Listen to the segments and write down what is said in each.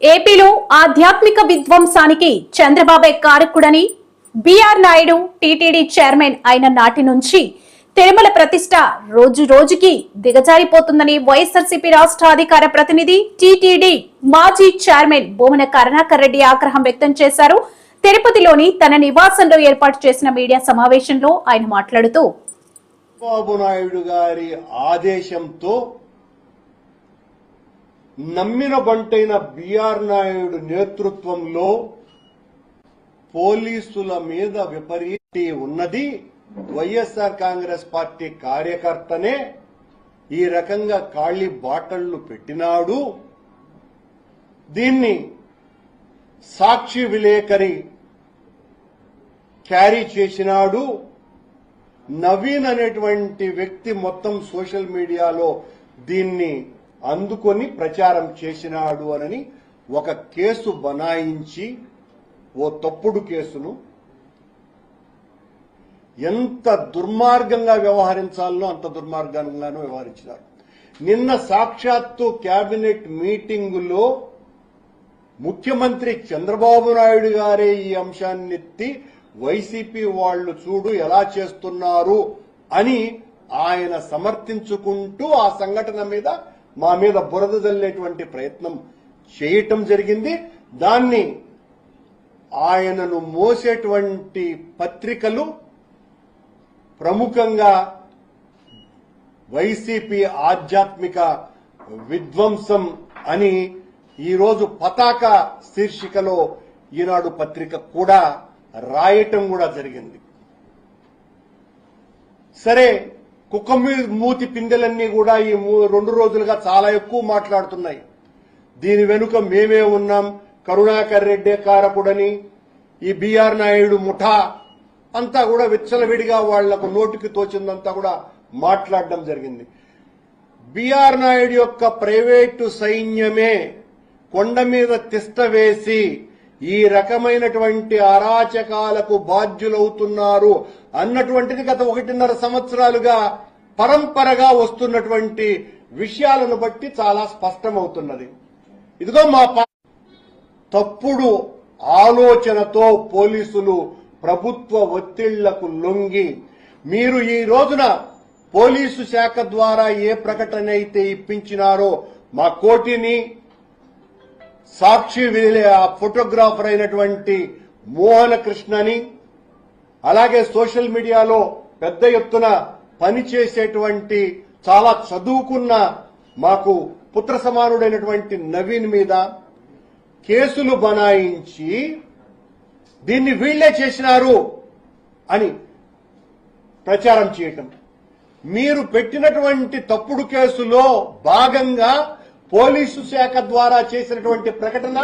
ఏపీలో ఆధ్యాత్మిక విధ్వంసానికి చంద్రబాబే కారకుడని బీఆర్ నాయుడు టీటీడీ చైర్మన్ అయిన నాటి నుంచి తిరుమల ప్రతిష్ట రోజు రోజుకి దిగజారిపోతుందని వైఎస్ఆర్సీపీ రాష్ట్ర అధికార ప్రతినిధి టీటీడీ మాజీ చైర్మన్ బోమన కరుణాకర్ రెడ్డి ఆగ్రహం వ్యక్తం చేశారు. తిరుపతిలోని తన నివాసంలో ఏర్పాటు చేసిన మీడియా సమావేశంలో ఆయన మాట్లాడుతూ బాబు నాయుడు గారి ఆదేశంతో నమ్మిన బంటైన బీఆర్ నాయుడు నేతృత్వంలో పోలీసుల మీద విపరీత ఉన్నది. వైఎస్ఆర్ కాంగ్రెస్ పార్టీ కార్యకర్తనే ఈ రకంగా ఖాళీ బాటళ్లు పెట్టినాడు. దీన్ని సాక్షి విలేకరి క్యారీ చేసినాడు. నవీన్ అనేటువంటి వ్యక్తి మొత్తం సోషల్ మీడియాలో దీన్ని అందుకొని ప్రచారం చేసినాడు అని ఒక కేసు బనాయించి ఓ తప్పుడు కేసును ఎంత దుర్మార్గంగా వ్యవహరించాలనో అంత దుర్మార్గంగానూ వ్యవహరించినారు. నిన్న సాక్షాత్తు కేబినెట్ మీటింగులో ముఖ్యమంత్రి చంద్రబాబు నాయుడు గారే ఈ అంశాన్ని ఎత్తి వైసీపీ వాళ్లు చూడు ఎలా చేస్తున్నారు అని ఆయన సమర్థించుకుంటూ ఆ సంఘటన మీద మా మీద బురద జల్లేటువంటి ప్రయత్నం చేయటం జరిగింది. దాన్ని ఆయనను మోసేటువంటి పత్రికలు ప్రముఖంగా వైసీపీ ఆధ్యాత్మిక విధ్వంసం అని ఈరోజు పతాక శీర్షికలో ఈనాడు పత్రిక కూడా రాయటం కూడా జరిగింది. సరే, కుక్క మూతి పిందెలన్నీ కూడా ఈ 2 రోజులుగా చాలా ఎక్కువ మాట్లాడుతున్నాయి. దీని వెనుక మేమే ఉన్నాం, కరుణాకర్ రెడ్డి కారకుడని ఈ బీఆర్ నాయుడు ముఠా అంతా కూడా విచ్చలవిడిగా వాళ్లకు నోటికి తోచిందంతా కూడా మాట్లాడడం జరిగింది. బీఆర్ నాయుడు యొక్క ప్రైవేటు సైన్యమే కొండ మీద తిష్ట వేసి ఈ రకమైనటువంటి అరాచకాలకు బాధ్యులవుతున్నారు అన్నటువంటిది గత 1.5 సంవత్సరాలుగా పరంపరగా వస్తున్నటువంటి విషయాలను బట్టి చాలా స్పష్టమవుతున్నది. ఇదిగో మా తప్పుడు ఆలోచనతో పోలీసులు ప్రభుత్వ ఒత్తిళ్లకు లొంగి మీరు ఈ రోజున పోలీసు శాఖ ద్వారా ఏ ప్రకటన అయితే ఇప్పించినారో మా కోటిని సాక్షి ఫోటోగ్రాఫర్ అయినటువంటి మోహన కృష్ణని అలాగే సోషల్ మీడియాలో పెద్ద ఎత్తున పనిచేసేటువంటి చాలా చదువుకున్న మాకు పుత్ర సమానుడైనటువంటి నవీన్ మీద కేసులు బనాయించి దీన్ని వీళ్లే చేసినారు అని ప్రచారం చేయటం. మీరు పెట్టినటువంటి తప్పుడు కేసులో భాగంగా పోలీసు శాఖ ద్వారా చేసినటువంటి ప్రకటన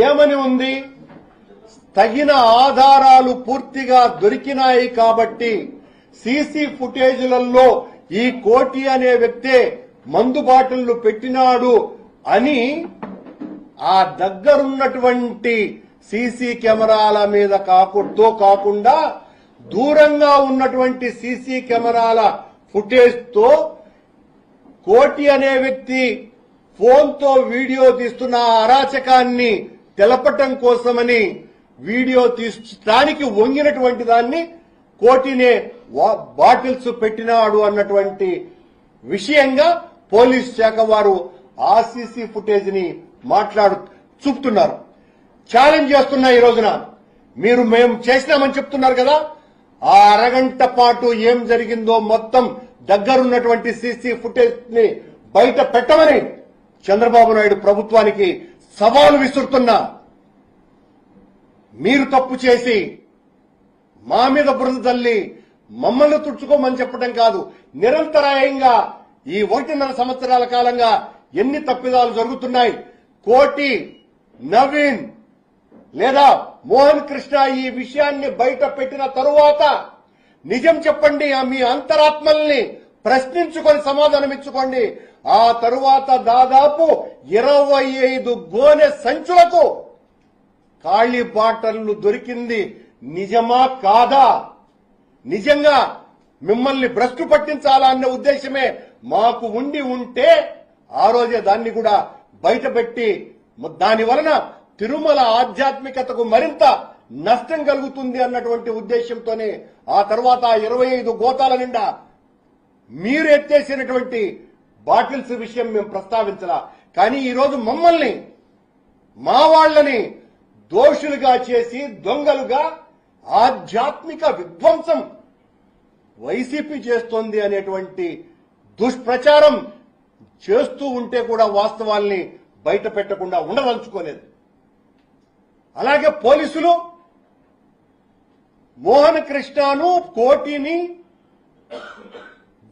ఏమని ఉంది? తగిన ఆధారాలు పూర్తిగా దొరికినాయి కాబట్టి సీసీ ఫుటేజీలలో ఈ కోటి అనే వ్యక్తే మందు బాటిళ్లు పెట్టినాడు అని ఆ దగ్గరున్నటువంటి సీసీ కెమెరాల మీద కాకుండా దూరంగా ఉన్నటువంటి సీసీ కెమెరాల ఫుటేజ్ తో కోటి అనే వ్యక్తి ఫోన్తో వీడియో తీస్తున్న అరాచకాన్ని తెలపటం కోసమని వీడియో తీర్చడానికి వంగినటువంటి దాన్ని కోటినే బాటిల్స్ పెట్టినాడు అన్నటువంటి విషయంగా పోలీస్ శాఖ వారు ఆ సీసీ ఫుటేజ్ ని చూపుతున్నారు. ఛాలెంజ్ చేస్తున్నా ఈ రోజున మీరు మేము చేసినామని చెప్తున్నారు కదా, ఆ అరగంట పాటు ఏం జరిగిందో మొత్తం దగ్గరున్నటువంటి సీసీ ఫుటేజ్ ని బయట పెట్టమని చంద్రబాబు నాయుడు ప్రభుత్వానికి సవాలు విసురుతున్నా. మీరు తప్పు చేసి మా మీద బురద తల్లి మమ్మల్ని తుడుచుకోమని చెప్పడం కాదు, నిరంతరాయంగా ఈ 1.5 సంవత్సరాల కాలంగా ఎన్ని తప్పిదాలు జరుగుతున్నాయి. కోటి, నవీన్ లేదా మోహన్ కృష్ణ ఈ విషయాన్ని బయట పెట్టిన తరువాత నిజం చెప్పండి, మీ అంతరాత్మల్ని ప్రశ్నించుకొని సమాధానం ఇచ్చుకోండి. ఆ తరువాత దాదాపు 25 గోనె సంచులకు ఖాళీ బాటళ్లు దొరికింది నిజమా కాదా? నిజంగా మిమ్మల్ని భ్రష్టు పట్టించాలా అన్న ఉద్దేశమే మాకు ఉంటే ఆ రోజే దాన్ని కూడా బయటపెట్టి దాని వలన తిరుమల ఆధ్యాత్మికతకు మరింత నష్టం కలుగుతుంది అన్నటువంటి ఉద్దేశంతోనే ఆ తర్వాత 25 గోతాల నిండా మీరు ఎత్తేసినటువంటి బాటిల్స్ విషయం మేము ప్రస్తావించలా. కానీ ఈరోజు మమ్మల్ని మా వాళ్లని దోషులుగా చేసి దొంగలుగా ఆధ్యాత్మిక విధ్వంసం వైసీపీ చేస్తోంది అనేటువంటి దుష్ప్రచారం చేస్తూ ఉంటే కూడా వాస్తవాల్ని బయట పెట్టకుండా ఉండదలుచుకోలేదు. అలాగే పోలీసులు మోహన్ కృష్ణను కోటిని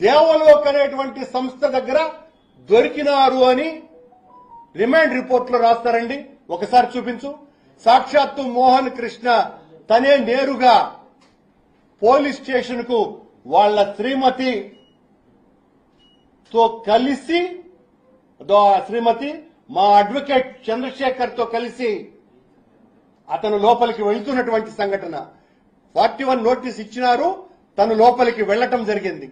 దేవలోక్ అనేటువంటి సంస్థ దగ్గర దొరికినారు అని రిమాండ్ రిపోర్ట్ లో రాస్తారండి. ఒకసారి చూపించు. సాక్షాత్తు మోహన్ కృష్ణ తనే నేరుగా పోలీస్ స్టేషన్ కు వాళ్ళ శ్రీమతితో కలిసి శ్రీమతి మా అడ్వకేట్ చంద్రశేఖర్ తో కలిసి అతను లోపలికి వెళ్తున్నటువంటి సంఘటన 41 నోటీస్ ఇచ్చినారు. తను లోపలికి వెళ్లటం జరిగింది.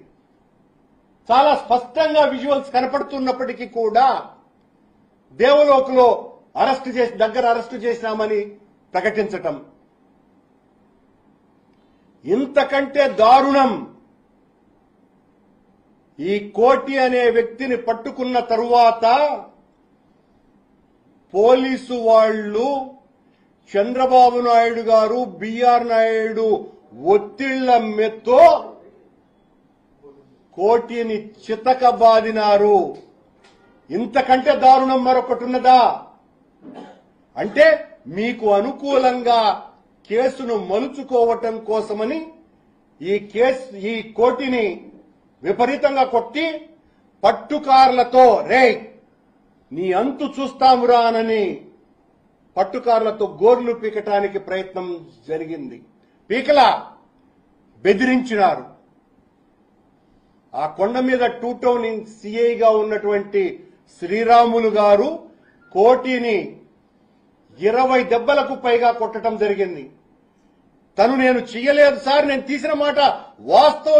చాలా స్పష్టంగా విజువల్స్ కనపడుతున్నప్పటికీ కూడా దేవలోకలో అరెస్టు చేసినామని ప్రకటించటం ఇంతకంటే దారుణం. ఈ కోటి అనే వ్యక్తిని పట్టుకున్న తరువాత పోలీసు వాళ్ళు చంద్రబాబు నాయుడు గారు బిఆర్ నాయుడు ఒత్తిళ్ల మెత్తో కోటిని చితకబాదినారు. ఇంతకంటే దారుణం మరొకటి ఉన్నదా? అంటే మీకు అనుకూలంగా కేసును మలుచుకోవటం కోసమని ఈ కోటిని విపరీతంగా కొట్టి పట్టుకార్లతో నీ అంతు చూస్తామురానని పట్టుకార్లతో గోర్లు పీకటానికి ప్రయత్నం జరిగింది. పీకల బెదిరించినారు. ఆ కొండ మీద 2 టౌన్ సిఐగా ఉన్నటువంటి శ్రీరాములు గారు కోటిని 20 దెబ్బలకు పైగా కొట్టడం జరిగింది. తను నేను చెయ్యలేదు సార్, నేను తీసిన మాట వాస్తవం